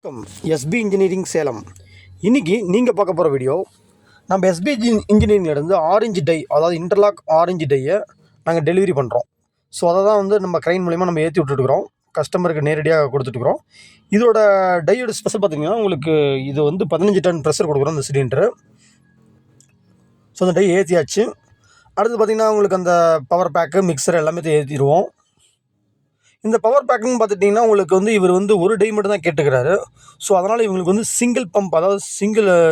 வணக்கம். SP engineering Salem. இன்றைக்கி நீங்கள் பார்க்க போகிற வீடியோ, நம்ம எஸ்பி இன்ஜினியரிங்லேருந்து ஆரஞ்சு டை, அதாவது இன்டர்லாக் ஆரஞ்சு டையை நாங்கள் டெலிவரி பண்ணுறோம். ஸோ அதை தான் வந்து நம்ம க்ரைன் மூலிமா நம்ம ஏற்றி விட்டுட்டுருக்குறோம், கஸ்டமருக்கு நேரடியாக கொடுத்துட்டுருக்குறோம். இதோட டையோட ஸ்பெஷல் பார்த்திங்கன்னா, உங்களுக்கு இது வந்து 15 டன் ப்ரெஷர் கொடுக்குறோம் இந்த சிலிண்டரு. ஸோ அந்த டை ஏற்றியாச்சு. அடுத்து பார்த்திங்கன்னா, உங்களுக்கு அந்த பவர் பேக்கு, மிக்சர் எல்லாமே ஏற்றிடுவோம். இந்த பவர் பேக்குன்னு பார்த்துட்டிங்கன்னா, உங்களுக்கு வந்து இவர் வந்து ஒரு டை மட்டும் தான் கேட்டுக்கிறாரு. ஸோ அதனால் இவங்களுக்கு வந்து சிங்கிள் பம்ப், அதாவது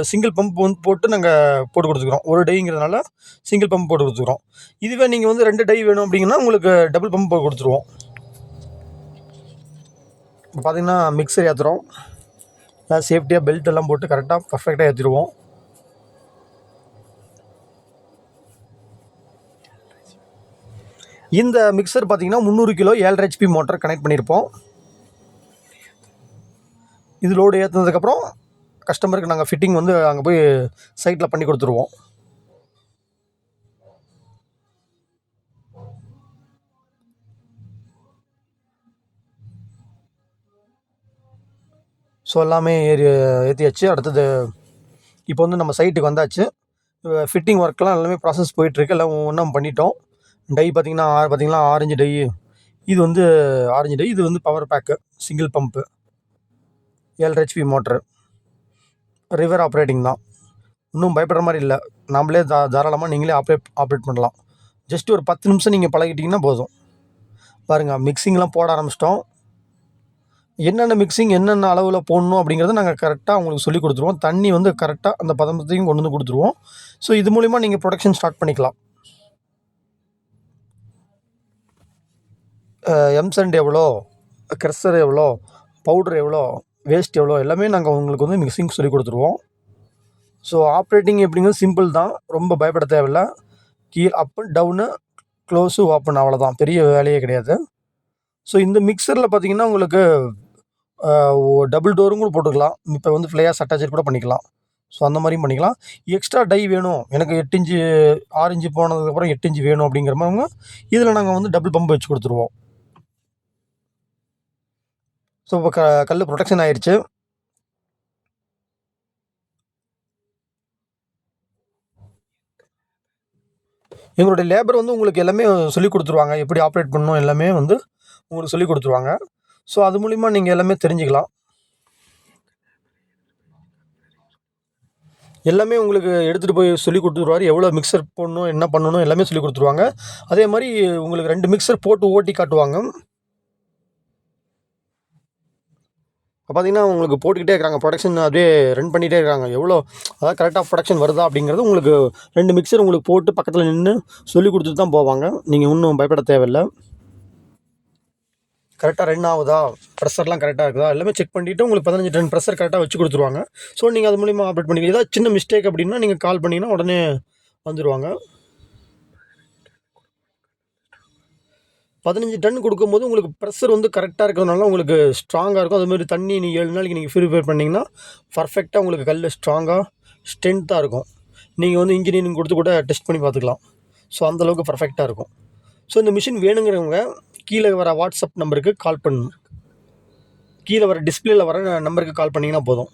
சிங்கிள் பம்ப் வந்து போட்டு நாங்கள் போட்டு கொடுத்துக்குறோம். ஒரு டைங்கிறதுனால சிங்கிள் பம்ப் போட்டு கொடுத்துக்குறோம். இதுவே நீங்கள் வந்து 2 டை வேணும் அப்படிங்கன்னா உங்களுக்கு டபுள் பம்ப் போட்டு கொடுத்துருவோம். இப்போ பார்த்திங்கன்னா மிக்சர் ஏற்றுறோம். சேஃப்டியாக பெல்ட் எல்லாம் போட்டு கரெக்டாக பர்ஃபெக்டாக ஏற்றிடுவோம். இந்த மிக்சர் பார்த்திங்கன்னா 300 கிலோ 7.5 HP மோட்டர் கனெக்ட் பண்ணியிருப்போம். இது லோடு ஏற்றுனதுக்கப்புறம் கஸ்டமருக்கு நாங்கள் ஃபிட்டிங் வந்து அங்கே போய் சைட்டில் பண்ணி கொடுத்துருவோம். ஸோ எல்லாமே ஏற்றியாச்சு. அடுத்தது இப்போ வந்து நம்ம சைட்டுக்கு வந்தாச்சு. ஃபிட்டிங் ஒர்க்கெலாம் எல்லாமே ப்ராசஸ் போயிட்டுருக்கு. எல்லாம் ஒவ்வொன்றா பண்ணிட்டோம். டை பார்த்திங்கன்னா ஆரஞ்சு டை. இது வந்து ஆரஞ்சு டை. இது வந்து power pack, single pump, 7.5 HP motor, river operating தான். இன்னும் பயப்படுற மாதிரி இல்லை. நாம்ளே தாராளமாக நீங்களே ஆப்ரேட் பண்ணலாம். ஜஸ்ட் ஒரு 10 நிமிஷம் நீங்கள் பழகிட்டிங்கன்னா போதும். பாருங்கள், மிக்சிங்லாம் போட ஆரம்பிச்சிட்டோம். என்னென்ன மிக்சிங் என்னென்ன அளவில் போடணும் அப்படிங்கிறத நாங்கள் கரெக்டாக உங்களுக்கு சொல்லி கொடுத்துருவோம். தண்ணி வந்து கரெக்டாக அந்த பதத்தையும் கொண்டு வந்து கொடுத்துருவோம். ஸோ இது மூலிமா நீங்கள் ப்ரொடக்ஷன் ஸ்டார்ட் பண்ணிக்கலாம். எம்சண்ட் எவ்வளோ, க்ரஷர் எவ்வளோ, பவுட்ரு எவ்வளோ, வேஸ்ட் எவ்வளோ, எல்லாமே நாங்கள் உங்களுக்கு வந்து மிக்சிங் சொல்லி கொடுத்துருவோம். ஸோ ஆப்ரேட்டிங் எப்படிங்கிறது சிம்பிள் தான், ரொம்ப பயப்பட தேவையில்லை. அப்பு டவுனு, க்ளோஸு, ஓப்பன், அவ்வளோதான், பெரிய வேலையே கிடையாது. ஸோ இந்த மிக்சரில் பார்த்திங்கன்னா உங்களுக்கு டபுள் டோரும் கூட போட்டுக்கலாம். இப்போ வந்து ஃப்ளையாஸ் அட்டாச் கூட பண்ணிக்கலாம். ஸோ அந்த மாதிரியும் பண்ணிக்கலாம். எக்ஸ்ட்ரா டை வேணும், எனக்கு 8 இன்ச்சு ஆரஞ்சு போனதுக்கப்புறம் 8 இன்ச்சு வேணும் அப்படிங்கிற மாதிரிங்க இதில் நாங்கள் வந்து டபுள் பம்ப் வச்சு கொடுத்துருவோம். ஸோ இப்போ கல் ப்ரொடெக்ஷன் ஆயிடுச்சு. எங்களுடைய லேபர் வந்து உங்களுக்கு எல்லாமே சொல்லிக் கொடுத்துருவாங்க. எப்படி ஆப்ரேட் பண்ணணும் எல்லாமே வந்து உங்களுக்கு சொல்லிக் கொடுத்துருவாங்க. ஸோ அது மூலிமா நீங்கள் எல்லாமே தெரிஞ்சுக்கலாம். எல்லாமே உங்களுக்கு எடுத்துகிட்டு போய் சொல்லிக் கொடுத்துருவாரு. எவ்வளோ மிக்சர் போடணும், என்ன பண்ணணும் எல்லாமே சொல்லிக் கொடுத்துருவாங்க. அதே மாதிரி உங்களுக்கு 2 மிக்சர் போட்டு ஓட்டி காட்டுவாங்க. இப்போ பார்த்திங்கன்னா உங்களுக்கு போட்டுக்கிட்டே இருக்கிறாங்க, ப்ரொடக்ஷன் அப்படியே ரன் பண்ணிகிட்டே இருக்காங்க. எவ்வளோ அதாவது கரெக்டாக ப்ரொடக்ஷன் வருதா அப்படிங்கிறது உங்களுக்கு 2 மிக்சர் உங்களுக்கு போட்டு பக்கத்தில் நின்று சொல்லி கொடுத்துட்டு தான் போவாங்க. நீங்கள் இன்னும் பயப்பட தேவையில்லை. கரெக்டாக ரன் ஆகுதா, ப்ரெஷர்லாம் கரெக்டாக இருக்குதா எல்லாமே செக் பண்ணிவிட்டு உங்களுக்கு 15 டன் ப்ரெஷர் கரெக்டாக வச்சு கொடுத்துருவாங்க. ஸோ நீங்கள் அது மூலிமா ஆப்ரேட் பண்ணிக்கலாம். ஏதாவது சின்ன மிஸ்டேக் அப்படின்னா நீங்கள் கால் பண்ணிங்கன்னா உடனே வந்துடுவாங்க. 15 டன் கொடுக்கும்போது உங்களுக்கு ப்ரெஷர் வந்து கரெக்டாக இருக்கிறதுனால உங்களுக்கு ஸ்ட்ராங்காக இருக்கும். அதுமாதிரி தண்ணி நீங்கள் 7 நாளைக்கு நீங்கள் ப்யூரிஃபை பண்ணிங்கன்னா பர்ஃபெக்டாக உங்களுக்கு கல் ஸ்ட்ராங்காக ஸ்ட்ரென்த்தாக இருக்கும். நீங்கள் வந்து இன்ஜினியரிங் கொடுத்து கூட டெஸ்ட் பண்ணி பார்த்துக்கலாம். ஸோ அந்தளவுக்கு பர்ஃபெக்டாக இருக்கும். ஸோ இந்த மிஷின் வேணுங்கிறவங்க கீழே வர வாட்ஸ்அப் நம்பருக்கு கால் பண்ணணும். கீழே வர டிஸ்பிளேயில் வர நம்பருக்கு கால் பண்ணிங்கன்னா போதும்.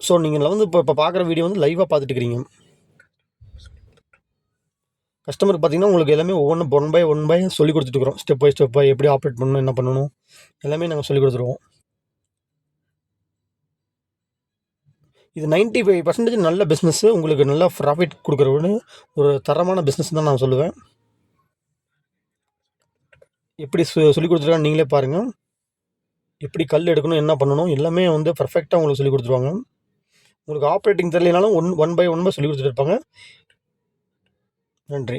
ஸோ நீங்கள் வந்து இப்போ பார்க்குற வீடியோ வந்து லைவாக பார்த்துட்டு இருக்கிறீங்க. கஸ்டமருக்கு பார்த்திங்கன்னா உங்களுக்கு எல்லாமே ஒன் பை சொல்லி கொடுத்துட்டுருக்குறோம். ஸ்டெப் பை ஸ்டெப்பாக எப்படி ஆப்ரேட் பண்ணணும், என்ன பண்ணணும் எல்லாமே நாங்கள் சொல்லி கொடுத்துருவோம். இது 95% நல்ல பிஸ்னஸ்ஸு. உங்களுக்கு நல்லா ப்ராஃபிட் கொடுக்குற ஒரு தரமான பிஸ்னஸ் தான் நான் சொல்லுவேன். எப்படி சொல்லிக் கொடுத்துருக்காங்க நீங்களே பாருங்கள். எப்படி கல் எடுக்கணும், என்ன பண்ணணும் எல்லாமே வந்து பர்ஃபெக்டாக உங்களுக்கு சொல்லிக் கொடுத்துருவாங்க. உங்களுக்கு ஆப்ரேட்டிங் தெரியலனாலும் ஒன் பை சொல்லி கொடுத்துட்டு இருப்பாங்க. நன்றி.